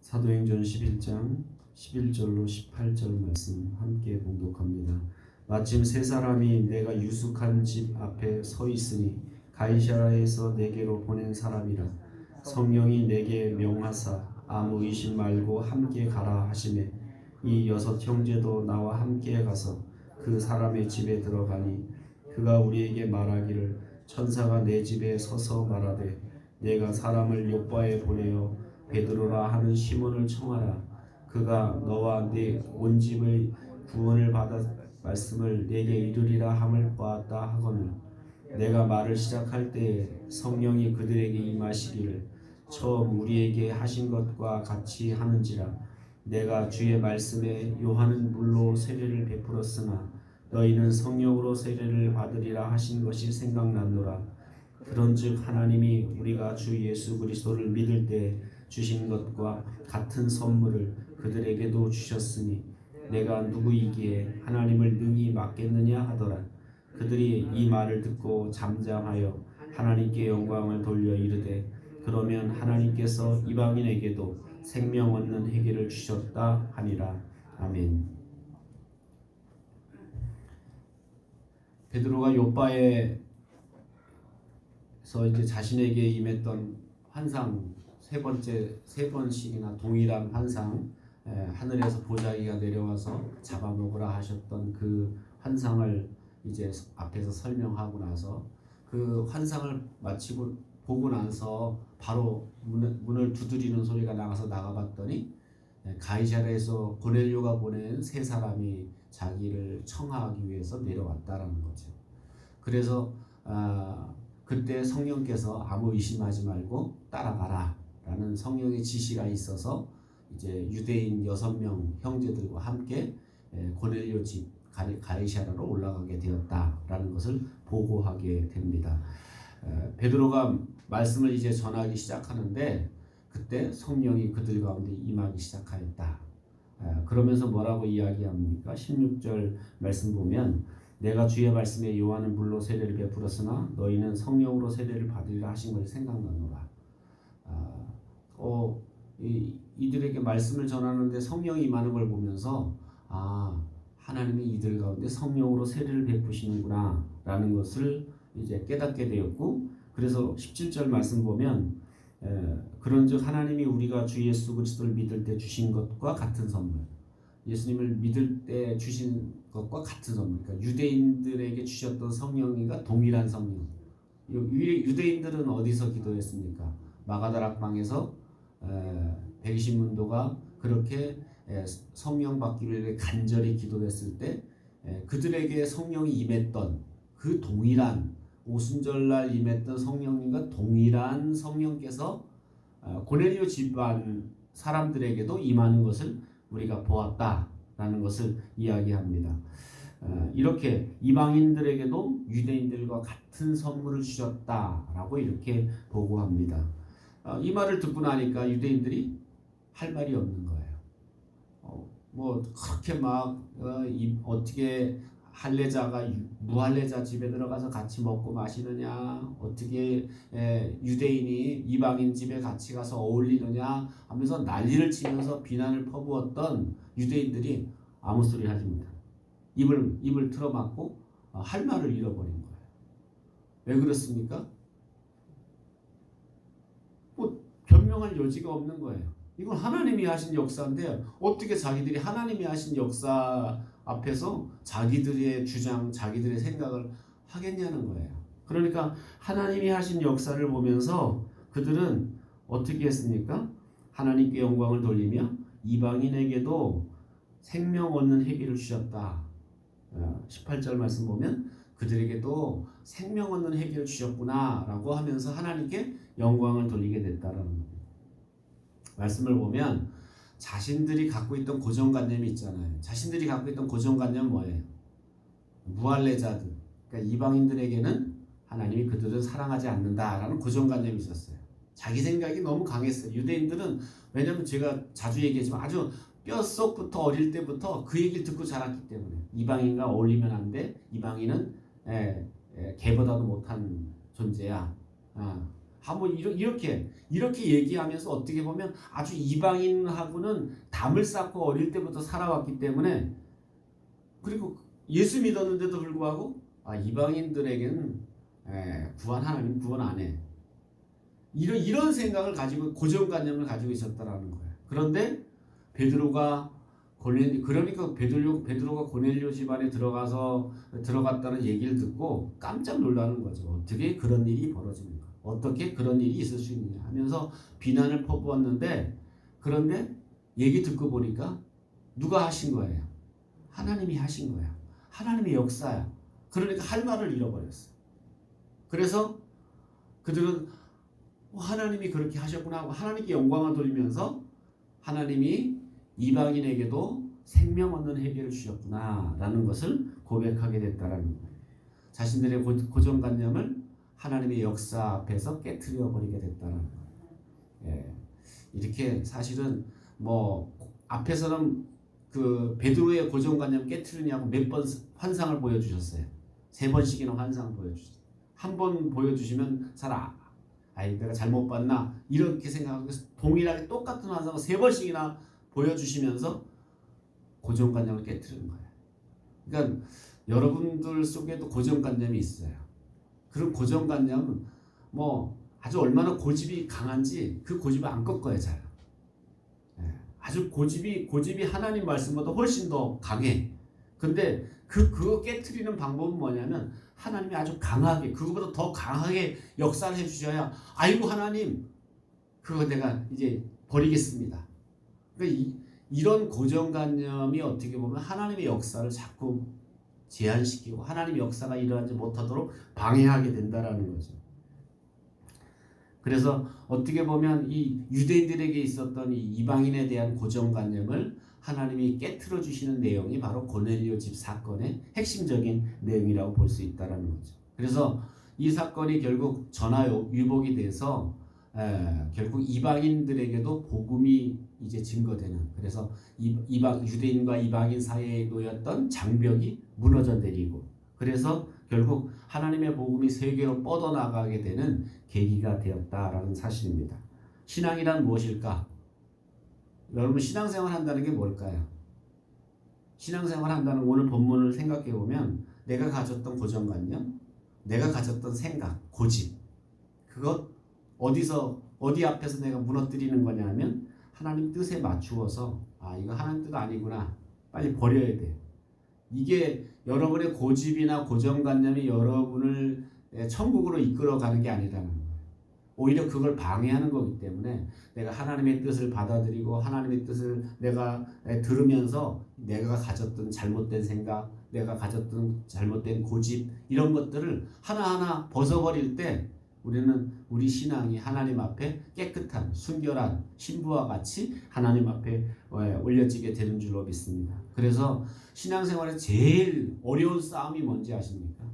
사도행전 11장 11절로 18절 말씀 함께 봉독합니다. 마침 세 사람이 내가 유숙한 집 앞에 서 있으니 가이사라에서 내게로 보낸 사람이라. 성령이 내게 명하사 아무 의심 말고 함께 가라 하시매 이 여섯 형제도 나와 함께 가서 그 사람의 집에 들어가니 그가 우리에게 말하기를 천사가 내 집에 서서 말하되 내가 사람을 요빠에 보내어 베드로라 하는 시몬을 청하라. 그가 너와 내 온 집의 구원을 받아 말씀을 내게 이르리라 함을 보았다 하거늘 내가 말을 시작할 때에 성령이 그들에게 임하시기를 처음 우리에게 하신 것과 같이 하는지라. 내가 주의 말씀에 요한은 물로 세례를 베풀었으나 너희는 성령으로 세례를 받으리라 하신 것이 생각났노라. 그런즉 하나님이 우리가 주 예수 그리스도를 믿을 때 주신 것과 같은 선물을 그들에게도 주셨으니 내가 누구이기에 하나님을 능히 맡겠느냐 하더라. 그들이 이 말을 듣고 잠잠하여 하나님께 영광을 돌려 이르되 그러면 하나님께서 이방인에게도 생명 얻는 회개를 주셨다 하니라. 아멘. 베드로가 요빠에서 이제 자신에게 임했던 환상 세 번씩이나 동일한 환상, 하늘에서 보자기가 내려와서 잡아먹으라 하셨던 그 환상을 이제 앞에서 설명하고 나서 그 환상을 마치고 보고 나서 바로 문을 두드리는 소리가 나가봤더니 가이사랴에서 고넬료가 보낸 세 사람이 자기를 청하기 위해서 내려왔다라는 거죠. 그래서 그때 성령께서 아무 의심하지 말고 따라가라 라는 성령의 지시가 있어서 이제 유대인 6명 형제들과 함께 고넬료 집 가이사랴로 올라가게 되었다라는 것을 보고하게 됩니다. 베드로가 말씀을 이제 전하기 시작하는데 그때 성령이 그들 가운데 임하기 시작하였다. 그러면서 뭐라고 이야기합니까? 16절 말씀 보면 내가 주의 말씀에 요한은 물로 세례를 베풀었으나 너희는 성령으로 세례를 받으리라 하신 것이 생각나노라. 이들에게 말씀을 전하는데 성령이 임하는 걸 보면서 하나님이 이들 가운데 성령으로 세례를 베푸시는구나 라는 것을 이제 깨닫게 되었고, 그래서 17절 말씀 보면 그런즉 하나님이 우리가 주 예수 그리스도를 믿을 때 주신 것과 같은 선물, 예수님을 믿을 때 주신 것과 같은 선물, 그러니까 유대인들에게 주셨던 성령과 동일한 성령. 유대인들은 어디서 기도했습니까? 마가다락방에서 120문도가 그렇게 성령 받기를 위해 간절히 기도했을 때 그들에게 성령이 임했던 그 동일한 오순절날 임했던 성령님과 동일한 성령께서 고넬료 집안 사람들에게도 임하는 것을 우리가 보았다라는 것을 이야기합니다. 이렇게 이방인들에게도 유대인들과 같은 선물을 주셨다라고 이렇게 보고합니다. 이 말을 듣고 나니까 유대인들이 할 말이 없는 거예요. 그렇게 막 어떻게 할례자가 무할례자 집에 들어가서 같이 먹고 마시느냐, 어떻게 유대인이 이방인 집에 같이 가서 어울리느냐 하면서 난리를 치면서 비난을 퍼부었던 유대인들이 아무 소리 하지 못합니다. 입을 틀어막고 할 말을 잃어버린 거예요. 왜 그렇습니까? 변명할 여지가 없는 거예요. 이건 하나님이 하신 역사인데 어떻게 자기들이 하나님이 하신 역사 앞에서 자기들의 주장, 자기들의 생각을 하겠냐는 거예요. 그러니까 하나님이 하신 역사를 보면서 그들은 어떻게 했습니까? 하나님께 영광을 돌리며 이방인에게도 생명 얻는 회개를 주셨다. 18절 말씀 보면 그들에게도 생명 얻는 회개를 주셨구나 라고 하면서 하나님께 영광을 돌리게 됐다라는 겁니다. 말씀을 보면 자신들이 갖고 있던 고정관념이 있잖아요. 자신들이 갖고 있던 고정관념은 뭐예요? 무할례자들, 그러니까 이방인들에게는 하나님이 그들은 사랑하지 않는다라는 고정관념이 있었어요. 자기 생각이 너무 강했어요. 유대인들은, 왜냐하면 제가 자주 얘기하지만 아주 뼛속부터 어릴 때부터 그 얘기를 듣고 자랐기 때문에 이방인과 어울리면 안 돼. 이방인은 개보다도 못한 존재야. 뭐 이렇게 얘기하면서 어떻게 보면 아주 이방인하고는 담을 쌓고 어릴 때부터 살아왔기 때문에, 그리고 예수 믿었는데도 불구하고 이방인들에게는 하나님 구원 안 해. 이런 생각을 가지고 고정관념을 가지고 있었다라는 거예요. 그런데 베드로가 고넬료 집안에 들어갔다는 얘기를 듣고 깜짝 놀라는 거죠. 어떻게 그런 일이 벌어집니까? 어떻게 그런 일이 있을 수 있느냐 하면서 비난을 퍼부었는데, 그런데 얘기 듣고 보니까 누가 하신 거예요? 하나님이 하신 거야. 하나님의 역사야. 그러니까 할 말을 잃어버렸어. 그래서 그들은 하나님이 그렇게 하셨구나 하고 하나님께 영광을 돌리면서 하나님이 이방인에게도 생명 얻는 해결을 주셨구나 라는 것을 고백하게 됐다라는 거예요. 자신들의 고정관념을 하나님의 역사 앞에서 깨트려 버리게 됐다는 거예요. 이렇게 사실은 뭐 앞에서는 그 베드로의 고정관념 깨트리냐고 몇 번 환상을 보여주셨어요. 3번씩이나 환상을 보여주셨어요. 한 번 보여주시면 내가 잘못 봤나 이렇게 생각하고 동일하게 똑같은 환상을 3번씩이나 보여주시면서 고정관념을 깨트리는 거예요. 그러니까 여러분들 속에도 고정관념이 있어요. 그런 고정관념은 뭐 아주 얼마나 고집이 강한지 그 고집을 안 꺾어요. 잘. 아주 고집이 하나님 말씀보다 훨씬 더 강해. 근데 그거 깨트리는 방법은 뭐냐면 하나님이 아주 강하게, 그거보다 더 강하게 역사를 해주셔야, 아이고 하나님 그거 내가 이제 버리겠습니다. 그러니까 이런 고정관념이 어떻게 보면 하나님의 역사를 자꾸 제한시키고 하나님의 역사가 일어나지 못하도록 방해하게 된다라는 거죠. 그래서 어떻게 보면 이 유대인들에게 있었던 이 이방인에 대한 고정관념을 하나님이 깨트려 주시는 내용이 바로 고넬료 집 사건의 핵심적인 내용이라고 볼 수 있다라는 거죠. 그래서 이 사건이 결국 전화위복이 돼서 결국 이방인들에게도 복음이 이제 증거되는, 그래서 유대인과 이방인 사이에 놓였던 장벽이 무너져 내리고, 그래서 결국 하나님의 복음이 세계로 뻗어나가게 되는 계기가 되었다라는 사실입니다. 신앙이란 무엇일까? 여러분, 신앙생활 한다는 게 뭘까요? 신앙생활 한다는 오늘 본문을 생각해 보면 내가 가졌던 고정관념, 내가 가졌던 생각, 고집, 그것 어디 앞에서 내가 무너뜨리는 거냐면 하나님 뜻에 맞추어서 이거 하나님 뜻 아니구나, 빨리 버려야 돼. 이게 여러분의 고집이나 고정관념이 여러분을 천국으로 이끌어가는 게 아니라는 거예요. 오히려 그걸 방해하는 거기 때문에 내가 하나님의 뜻을 받아들이고 하나님의 뜻을 내가 들으면서 내가 가졌던 잘못된 생각, 내가 가졌던 잘못된 고집, 이런 것들을 하나하나 벗어버릴 때 우리 신앙이 하나님 앞에 깨끗한 순결한 신부와 같이 하나님 앞에 올려지게 되는 줄로 믿습니다. 그래서 신앙생활에 제일 어려운 싸움이 뭔지 아십니까?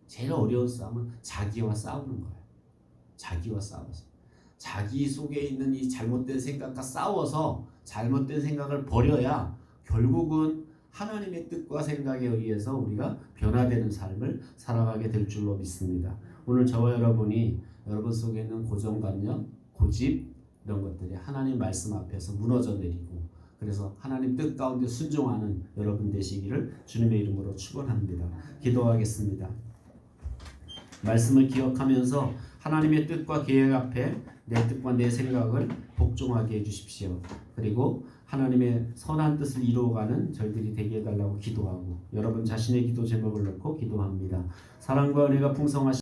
제일 어려운 싸움은 자기와 싸우는 거예요. 자기와 싸워서, 자기 속에 있는 이 잘못된 생각과 싸워서 잘못된 생각을 버려야 결국은 하나님의 뜻과 생각에 의해서 우리가 변화되는 삶을 살아가게 될 줄로 믿습니다. 오늘 저와 여러분이 여러분 속에 있는 고정관념, 고집, 이런 것들이 하나님 말씀 앞에서 무너져 내리고, 그래서 하나님 뜻 가운데 순종하는 여러분 되시기를 주님의 이름으로 축원합니다. 기도하겠습니다. 말씀을 기억하면서 하나님의 뜻과 계획 앞에 내 뜻과 내 생각을 복종하게 해주십시오. 그리고 하나님의 선한 뜻을 이루어가는 저희들이 되게 해달라고 기도하고, 여러분 자신의 기도 제목을 넣고 기도합니다. 사랑과 은혜가 풍성하신